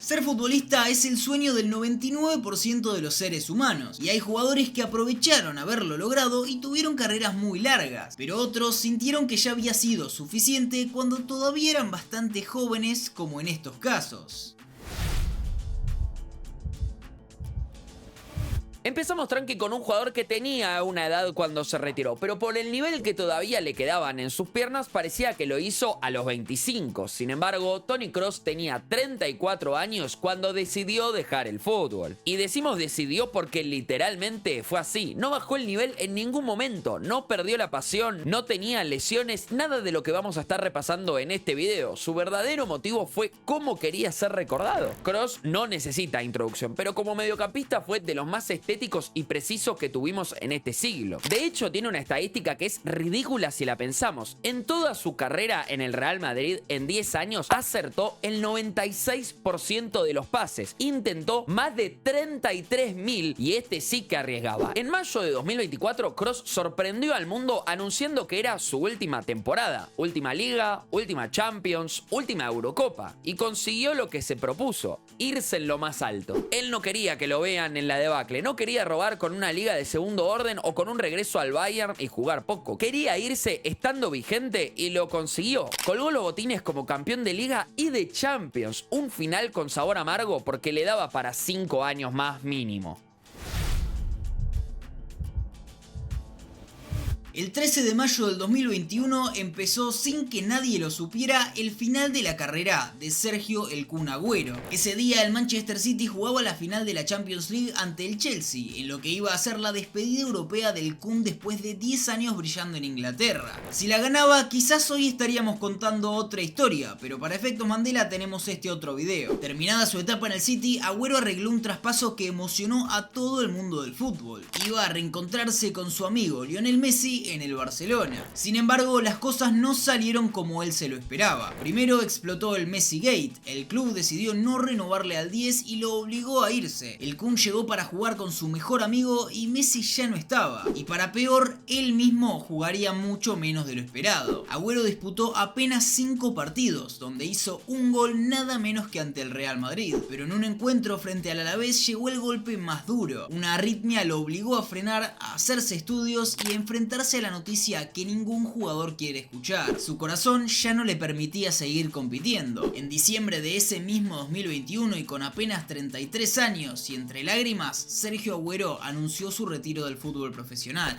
Ser futbolista es el sueño del 99% de los seres humanos, y hay jugadores que aprovecharon haberlo logrado y tuvieron carreras muy largas, pero otros sintieron que ya había sido suficiente cuando todavía eran bastante jóvenes, como en estos casos. Empezamos tranqui con un jugador que tenía una edad cuando se retiró, pero por el nivel que todavía le quedaban en sus piernas parecía que lo hizo a los 25. Sin embargo, Toni Kroos tenía 34 años cuando decidió dejar el fútbol. Y decimos decidió porque literalmente fue así. No bajó el nivel en ningún momento, no perdió la pasión, no tenía lesiones, nada de lo que vamos a estar repasando en este video. Su verdadero motivo fue cómo quería ser recordado. Kroos no necesita introducción, pero como mediocampista fue de los más estéticos y precisos que tuvimos en este siglo. De hecho, tiene una estadística que es ridícula si la pensamos. En toda su carrera en el Real Madrid, en 10 años, acertó el 96% de los pases. Intentó más de 33.000 y este sí que arriesgaba. En mayo de 2024, Kroos sorprendió al mundo anunciando que era su última temporada. Última Liga, última Champions, última Eurocopa. Y consiguió lo que se propuso, irse en lo más alto. Él no quería que lo vean en la debacle, no quería robar con una liga de segundo orden o con un regreso al Bayern y jugar poco. Quería irse estando vigente y lo consiguió. Colgó los botines como campeón de liga y de Champions. Un final con sabor amargo porque le daba para 5 años más mínimo. El 13 de mayo del 2021 empezó sin que nadie lo supiera el final de la carrera de Sergio "El Kun" Agüero. Ese día el Manchester City jugaba la final de la Champions League ante el Chelsea, en lo que iba a ser la despedida europea del Kun después de 10 años brillando en Inglaterra. Si la ganaba, quizás hoy estaríamos contando otra historia, pero para efectos Mandela tenemos este otro video. Terminada su etapa en el City, Agüero arregló un traspaso que emocionó a todo el mundo del fútbol. Iba a reencontrarse con su amigo Lionel Messi en el Barcelona. Sin embargo, las cosas no salieron como él se lo esperaba. Primero explotó el Messi Gate. El club decidió no renovarle al 10 y lo obligó a irse. El Kun llegó para jugar con su mejor amigo y Messi ya no estaba. Y para peor, él mismo jugaría mucho menos de lo esperado. Agüero disputó apenas 5 partidos, donde hizo un gol nada menos que ante el Real Madrid. Pero en un encuentro frente al Alavés llegó el golpe más duro. Una arritmia lo obligó a frenar, a hacerse estudios y a enfrentarse a la noticia que ningún jugador quiere escuchar. Su corazón ya no le permitía seguir compitiendo. En diciembre de ese mismo 2021 y con apenas 33 años y entre lágrimas, Sergio Agüero anunció su retiro del fútbol profesional.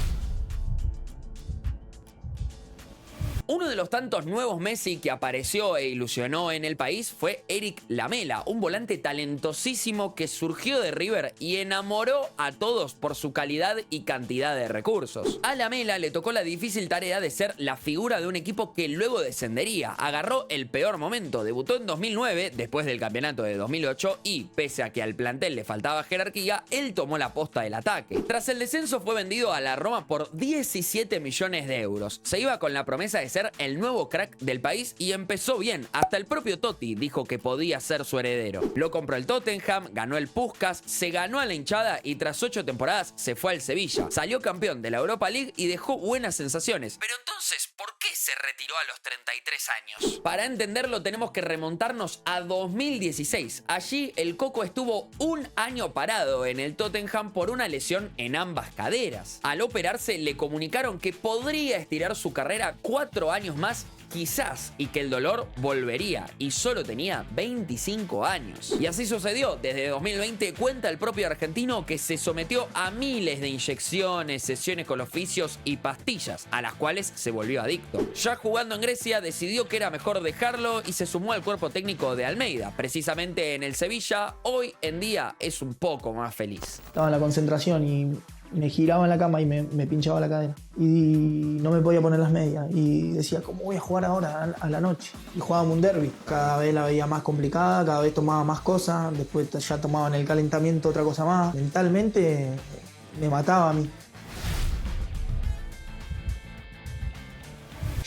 Uno de los tantos nuevos Messi que apareció e ilusionó en el país fue Eric Lamela, un volante talentosísimo que surgió de River y enamoró a todos por su calidad y cantidad de recursos. A Lamela le tocó la difícil tarea de ser la figura de un equipo que luego descendería. Agarró el peor momento, debutó en 2009 después del campeonato de 2008 y, pese a que al plantel le faltaba jerarquía, él tomó la posta del ataque. Tras el descenso fue vendido a la Roma por 17 millones de euros. Se iba con la promesa de ser el nuevo crack del país y empezó bien. Hasta el propio Totti dijo que podía ser su heredero. Lo compró el Tottenham, ganó el Puskás, se ganó a la hinchada y tras 8 temporadas se fue al Sevilla. Salió campeón de la Europa League y dejó buenas sensaciones. Pero entonces, ¿por qué se retiró a los 33 años? Para entenderlo tenemos que remontarnos a 2016. Allí el Coco estuvo un año parado en el Tottenham por una lesión en ambas caderas. Al operarse le comunicaron que podría estirar su carrera 4 años más quizás, y que el dolor volvería, y solo tenía 25 años. Y así sucedió. Desde 2020 cuenta el propio argentino que se sometió a miles de inyecciones, sesiones con oficios y pastillas, a las cuales se volvió adicto. Ya jugando en Grecia decidió que era mejor dejarlo y se sumó al cuerpo técnico de Almeida, precisamente en el Sevilla. Hoy en día es un poco más feliz. Estaba en la concentración y me giraba en la cama y me pinchaba la cadera. Y no me podía poner las medias. Y decía, ¿cómo voy a jugar ahora a la noche? Y jugábamos un derbi. Cada vez la veía más complicada, cada vez tomaba más cosas. Después ya tomaba en el calentamiento otra cosa más. Mentalmente me mataba a mí.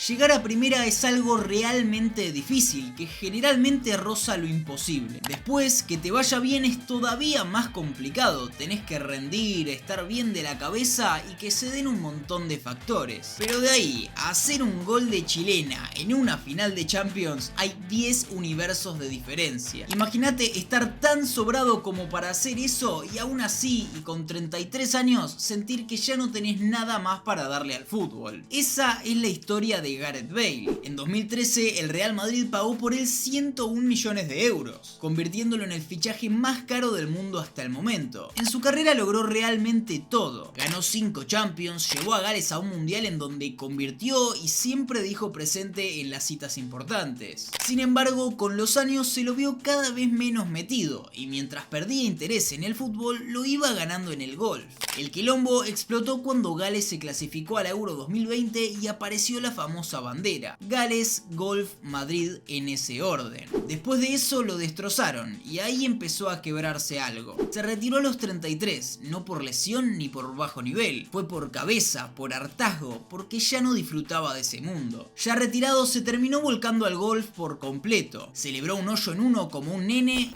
Llegar a primera es algo realmente difícil, que generalmente roza lo imposible. Después, que te vaya bien es todavía más complicado, tenés que rendir, estar bien de la cabeza y que se den un montón de factores. Pero de ahí a hacer un gol de chilena en una final de Champions hay 10 universos de diferencia. Imagínate estar tan sobrado como para hacer eso y aún así y con 33 años sentir que ya no tenés nada más para darle al fútbol. Esa es la historia de Gareth Bale. En 2013 el Real Madrid pagó por él 101 millones de euros, convirtiéndolo en el fichaje más caro del mundo hasta el momento. En su carrera logró realmente todo. Ganó 5 Champions, llevó a Gales a un mundial en donde convirtió y siempre dijo presente en las citas importantes. Sin embargo, con los años se lo vio cada vez menos metido y mientras perdía interés en el fútbol lo iba ganando en el golf. El quilombo explotó cuando Gales se clasificó a la Euro 2020 y apareció la famosa bandera: Gales, Golf, Madrid, en ese orden. Después de eso lo destrozaron y ahí empezó a quebrarse algo. Se retiró a los 33, no por lesión ni por bajo nivel, fue por cabeza, por hartazgo, porque ya no disfrutaba de ese mundo. Ya retirado se terminó volcando al golf por completo, celebró un hoyo en uno como un nene.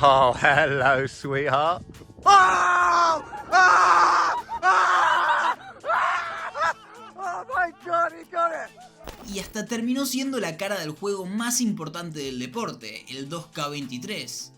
Oh, hello, sweetheart. Oh! Ah! Ah! Oh my God, he got it. Y hasta terminó siendo la cara del juego más importante del deporte, el 2K23.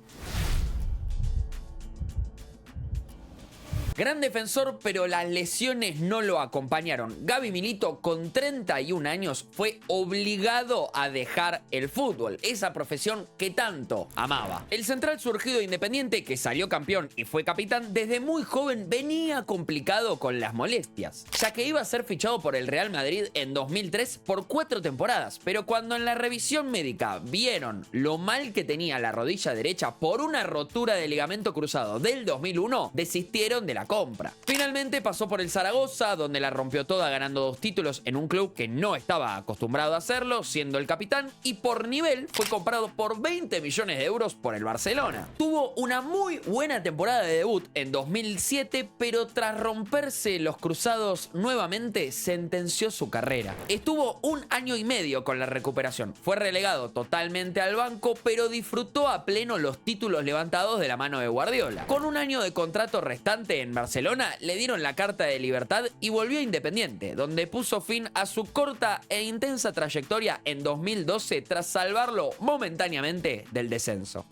Gran defensor, pero las lesiones no lo acompañaron. Gaby Milito, con 31 años, fue obligado a dejar el fútbol, esa profesión que tanto amaba. El central surgido de Independiente, que salió campeón y fue capitán, desde muy joven venía complicado con las molestias, ya que iba a ser fichado por el Real Madrid en 2003 por 4 temporadas, pero cuando en la revisión médica vieron lo mal que tenía la rodilla derecha por una rotura de ligamento cruzado del 2001, desistieron de la compra. Finalmente pasó por el Zaragoza, donde la rompió toda ganando 2 títulos en un club que no estaba acostumbrado a hacerlo, siendo el capitán, y por nivel fue comprado por 20 millones de euros por el Barcelona. Tuvo una muy buena temporada de debut en 2007, pero tras romperse los cruzados nuevamente sentenció su carrera. Estuvo 1 año y medio con la recuperación, fue relegado totalmente al banco, pero disfrutó a pleno los títulos levantados de la mano de Guardiola. Con 1 año de contrato restante en Barcelona, le dieron la carta de libertad y volvió a Independiente, donde puso fin a su corta e intensa trayectoria en 2012 tras salvarlo momentáneamente del descenso.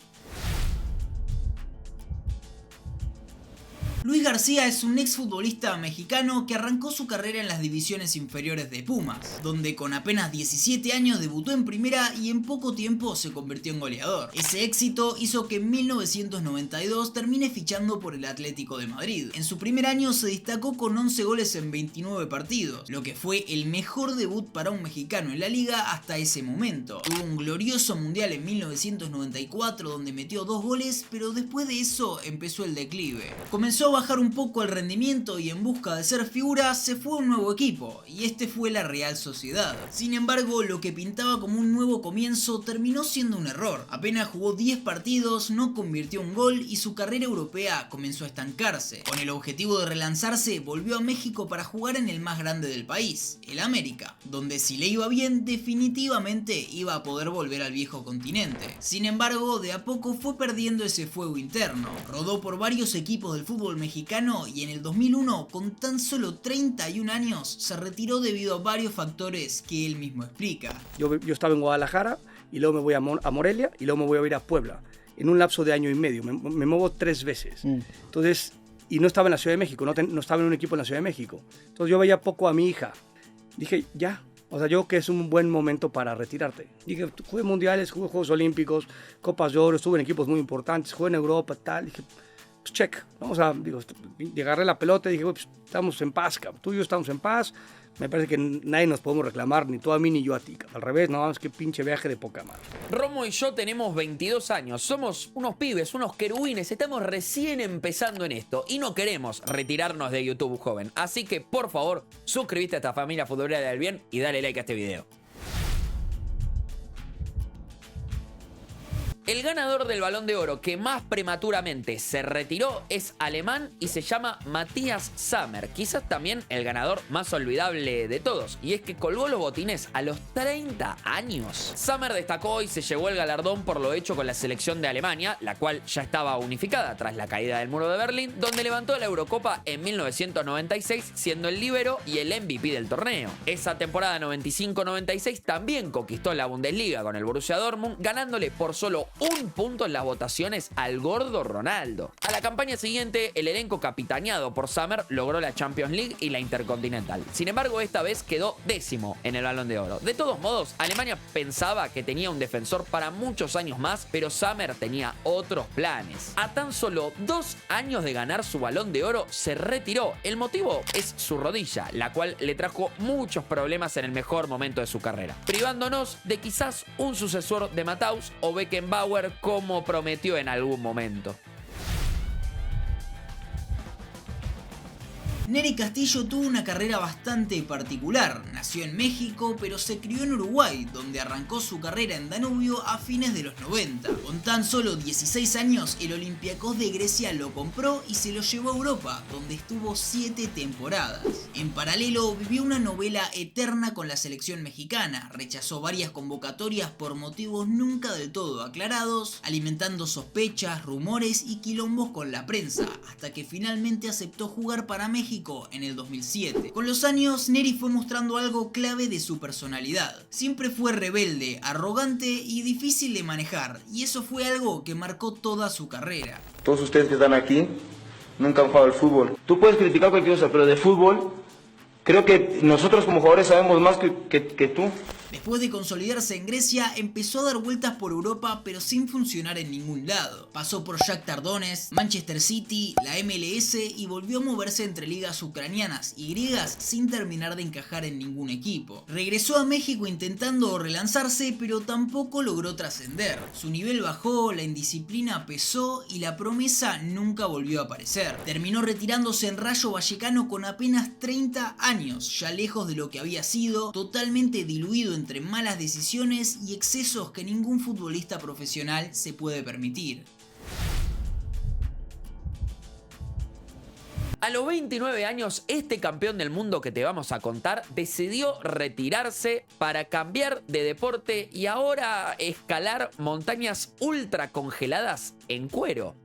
Luis García es un exfutbolista mexicano que arrancó su carrera en las divisiones inferiores de Pumas, donde con apenas 17 años debutó en primera y en poco tiempo se convirtió en goleador. Ese éxito hizo que en 1992 termine fichando por el Atlético de Madrid. En su primer año se destacó con 11 goles en 29 partidos, lo que fue el mejor debut para un mexicano en la liga hasta ese momento. Tuvo un glorioso mundial en 1994 donde metió 2 goles, pero después de eso empezó el declive. Comenzó a bajar un poco el rendimiento y en busca de ser figura se fue a un nuevo equipo, y este fue la Real Sociedad. Sin embargo, lo que pintaba como un nuevo comienzo terminó siendo un error. Apenas jugó 10 partidos, no convirtió un gol y su carrera europea comenzó a estancarse. Con el objetivo de relanzarse, volvió a México para jugar en el más grande del país, el América, donde si le iba bien, definitivamente iba a poder volver al viejo continente. Sin embargo, de a poco fue perdiendo ese fuego interno. Rodó por varios equipos del fútbol mexicano y en el 2001, con tan solo 31 años, se retiró debido a varios factores que él mismo explica. Yo estaba en Guadalajara y luego me voy a Morelia y luego me voy a ir a Puebla. En un lapso de año y medio, me muevo 3 veces. Entonces, y no estaba en la Ciudad de México, no estaba en un equipo en la Ciudad de México. Entonces yo veía poco a mi hija. Dije, ya, o sea, yo creo que es un buen momento para retirarte. Dije, jugué mundiales, jugué Juegos Olímpicos, Copas de Oro, estuve en equipos muy importantes, jugué en Europa, tal. Dije, pues check, vamos a, agarré la pelota y dije, pues, estamos en paz, tú y yo estamos en paz, me parece que nadie nos podemos reclamar, ni tú a mí ni yo a ti, al revés, no, es que pinche viaje de poca madre. Romo y yo tenemos 22 años, somos unos pibes, unos querubines, estamos recién empezando en esto y no queremos retirarnos de YouTube joven, así que por favor, suscríbete a esta familia futbolera del bien y dale like a este video. El ganador del Balón de Oro que más prematuramente se retiró es alemán y se llama Matthias Sammer, quizás también el ganador más olvidable de todos, y es que colgó los botines a los 30 años. Sammer destacó y se llevó el galardón por lo hecho con la selección de Alemania, la cual ya estaba unificada tras la caída del muro de Berlín, donde levantó la Eurocopa en 1996 siendo el líbero y el MVP del torneo. Esa temporada 95-96 también conquistó la Bundesliga con el Borussia Dortmund, ganándole por solo un punto en las votaciones al gordo Ronaldo. A la campaña siguiente, el elenco capitaneado por Sammer logró la Champions League y la Intercontinental. Sin embargo, esta vez quedó 10º en el Balón de Oro. De todos modos, Alemania pensaba que tenía un defensor para muchos años más, pero Sammer tenía otros planes. A tan solo 2 años de ganar su Balón de Oro, se retiró. El motivo es su rodilla, la cual le trajo muchos problemas en el mejor momento de su carrera, privándonos de quizás un sucesor de Matthaus o Beckenbauer como prometió en algún momento. Nery Castillo tuvo una carrera bastante particular. Nació en México, pero se crió en Uruguay, donde arrancó su carrera en Danubio a fines de los 90. Con tan solo 16 años, el Olympiacos de Grecia lo compró y se lo llevó a Europa, donde estuvo 7 temporadas. En paralelo, vivió una novela eterna con la selección mexicana. Rechazó varias convocatorias por motivos nunca del todo aclarados, alimentando sospechas, rumores y quilombos con la prensa, hasta que finalmente aceptó jugar para México en el 2007. Con los años, Nery fue mostrando algo clave de su personalidad. Siempre fue rebelde, arrogante y difícil de manejar, y eso fue algo que marcó toda su carrera. Todos ustedes que están aquí nunca han jugado al fútbol. Tú puedes criticar cualquier cosa, pero de fútbol creo que nosotros como jugadores sabemos más que tú. Después de consolidarse en Grecia, empezó a dar vueltas por Europa pero sin funcionar en ningún lado. Pasó por Shakhtar Donetsk, Manchester City, la MLS y volvió a moverse entre ligas ucranianas y griegas sin terminar de encajar en ningún equipo. Regresó a México intentando relanzarse pero tampoco logró trascender. Su nivel bajó, la indisciplina pesó y la promesa nunca volvió a aparecer. Terminó retirándose en Rayo Vallecano con apenas 30 años, ya lejos de lo que había sido, totalmente diluido entre malas decisiones y excesos que ningún futbolista profesional se puede permitir. A los 29 años, este campeón del mundo que te vamos a contar decidió retirarse para cambiar de deporte y ahora escalar montañas ultra congeladas en cuero.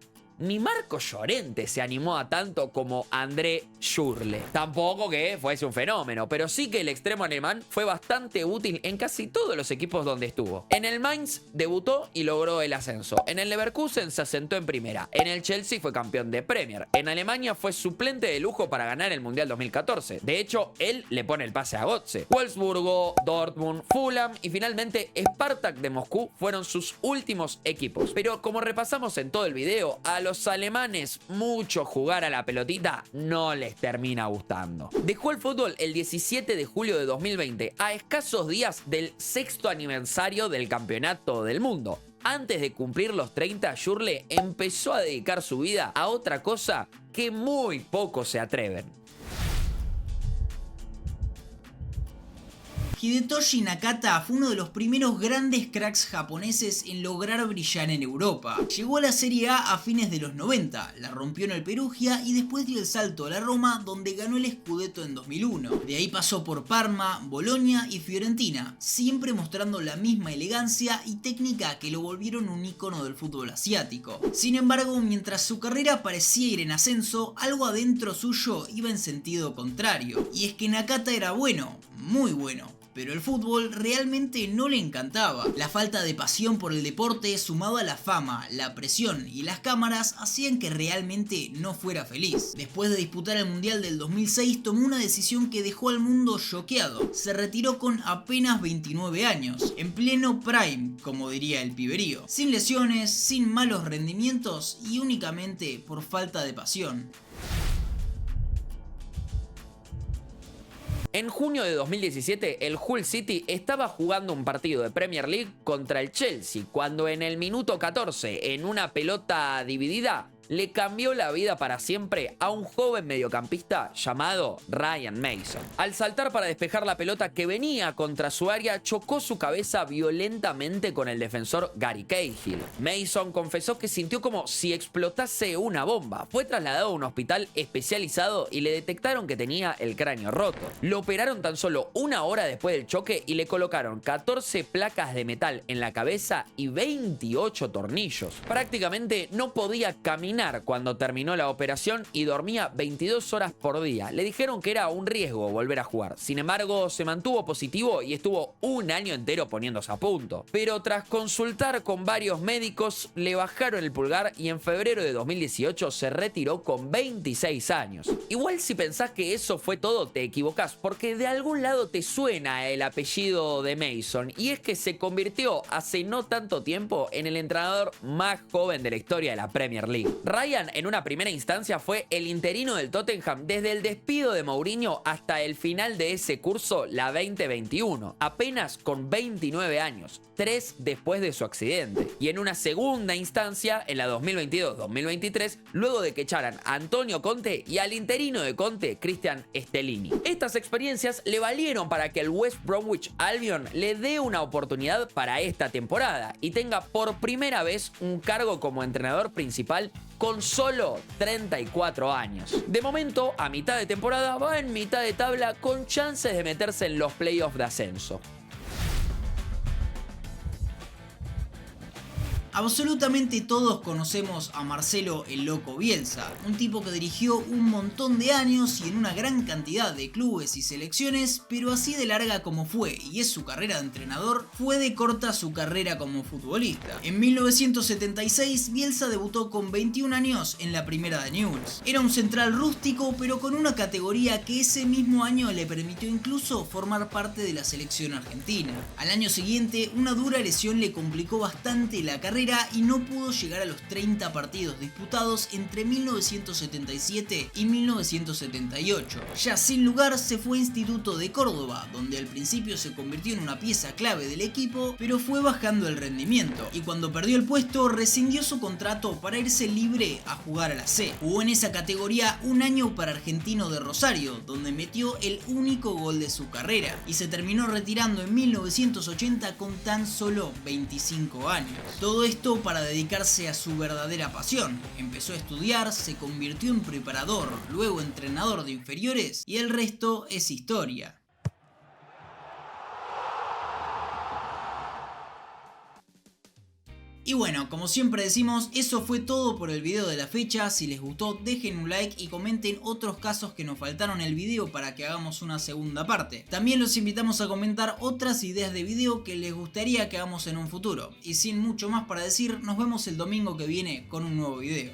Ni Marco Llorente se animó a tanto como André Schürrle. Tampoco que fuese un fenómeno, pero sí que el extremo alemán fue bastante útil en casi todos los equipos donde estuvo. En el Mainz debutó y logró el ascenso. En el Leverkusen se asentó en primera. En el Chelsea fue campeón de Premier. En Alemania fue suplente de lujo para ganar el Mundial 2014. De hecho, él le pone el pase a Götze. Wolfsburgo, Dortmund, Fulham y finalmente Spartak de Moscú fueron sus últimos equipos. Pero como repasamos en todo el video, a los alemanes mucho jugar a la pelotita no les termina gustando. Dejó el fútbol el 17 de julio de 2020, a escasos días del 6º aniversario del campeonato del mundo. Antes de cumplir los 30, Schürrle empezó a dedicar su vida a otra cosa que muy pocos se atreven. Hidetoshi Nakata fue uno de los primeros grandes cracks japoneses en lograr brillar en Europa. Llegó a la Serie A fines de los 90, la rompió en el Perugia y después dio el salto a la Roma, donde ganó el Scudetto en 2001. De ahí pasó por Parma, Bolonia y Fiorentina, siempre mostrando la misma elegancia y técnica que lo volvieron un ícono del fútbol asiático. Sin embargo, mientras su carrera parecía ir en ascenso, algo adentro suyo iba en sentido contrario. Y es que Nakata era bueno, muy bueno, pero el fútbol realmente no le encantaba. La falta de pasión por el deporte, sumado a la fama, la presión y las cámaras, hacían que realmente no fuera feliz. Después de disputar el Mundial del 2006, tomó una decisión que dejó al mundo choqueado. Se retiró con apenas 29 años, en pleno prime, como diría el piberío. Sin lesiones, sin malos rendimientos y únicamente por falta de pasión. En junio de 2017, el Hull City estaba jugando un partido de Premier League contra el Chelsea, cuando en el minuto 14, en una pelota dividida, le cambió la vida para siempre a un joven mediocampista llamado Ryan Mason. Al saltar para despejar la pelota que venía contra su área, chocó su cabeza violentamente con el defensor Gary Cahill. Mason confesó que sintió como si explotase una bomba. Fue trasladado a un hospital especializado y le detectaron que tenía el cráneo roto. Lo operaron tan solo una hora después del choque y le colocaron 14 placas de metal en la cabeza y 28 tornillos. Prácticamente no podía caminar cuando terminó la operación y dormía 22 horas por día. Le dijeron que era un riesgo volver a jugar. Sin embargo, se mantuvo positivo y estuvo un año entero poniéndose a punto. Pero tras consultar con varios médicos, le bajaron el pulgar y en febrero de 2018 se retiró con 26 años. Igual si pensás que eso fue todo, te equivocás, porque de algún lado te suena el apellido de Mason, y es que se convirtió hace no tanto tiempo en el entrenador más joven de la historia de la Premier League. Ryan en una primera instancia fue el interino del Tottenham desde el despido de Mourinho hasta el final de ese curso, la 2021, apenas con 29 años, 3 después de su accidente. Y en una segunda instancia, en la 2022-2023, luego de que echaran a Antonio Conte y al interino de Conte, Cristian Stellini. Estas experiencias le valieron para que el West Bromwich Albion le dé una oportunidad para esta temporada y tenga por primera vez un cargo como entrenador principal con solo 34 años. De momento, a mitad de temporada va en mitad de tabla con chances de meterse en los playoffs de ascenso. Absolutamente todos conocemos a Marcelo el Loco Bielsa, un tipo que dirigió un montón de años y en una gran cantidad de clubes y selecciones, pero así de larga como fue y es su carrera de entrenador, fue de corta su carrera como futbolista. En 1976 Bielsa debutó con 21 años en la primera de Newell's. Era un central rústico pero con una categoría que ese mismo año le permitió incluso formar parte de la selección argentina. Al año siguiente una dura lesión le complicó bastante la carrera y no pudo llegar a los 30 partidos disputados entre 1977 y 1978. Ya sin lugar se fue a Instituto de Córdoba, donde al principio se convirtió en una pieza clave del equipo, pero fue bajando el rendimiento y cuando perdió el puesto rescindió su contrato para irse libre a jugar a la C. Jugó en esa categoría un año para Argentino de Rosario, donde metió el único gol de su carrera y se terminó retirando en 1980 con tan solo 25 años. Todo esto para dedicarse a su verdadera pasión. Empezó a estudiar, se convirtió en preparador, luego entrenador de inferiores y el resto es historia. Y bueno, como siempre decimos, eso fue todo por el video de la fecha. Si les gustó, dejen un like y comenten otros casos que nos faltaron en el video para que hagamos una segunda parte. También los invitamos a comentar otras ideas de video que les gustaría que hagamos en un futuro. Y sin mucho más para decir, nos vemos el domingo que viene con un nuevo video.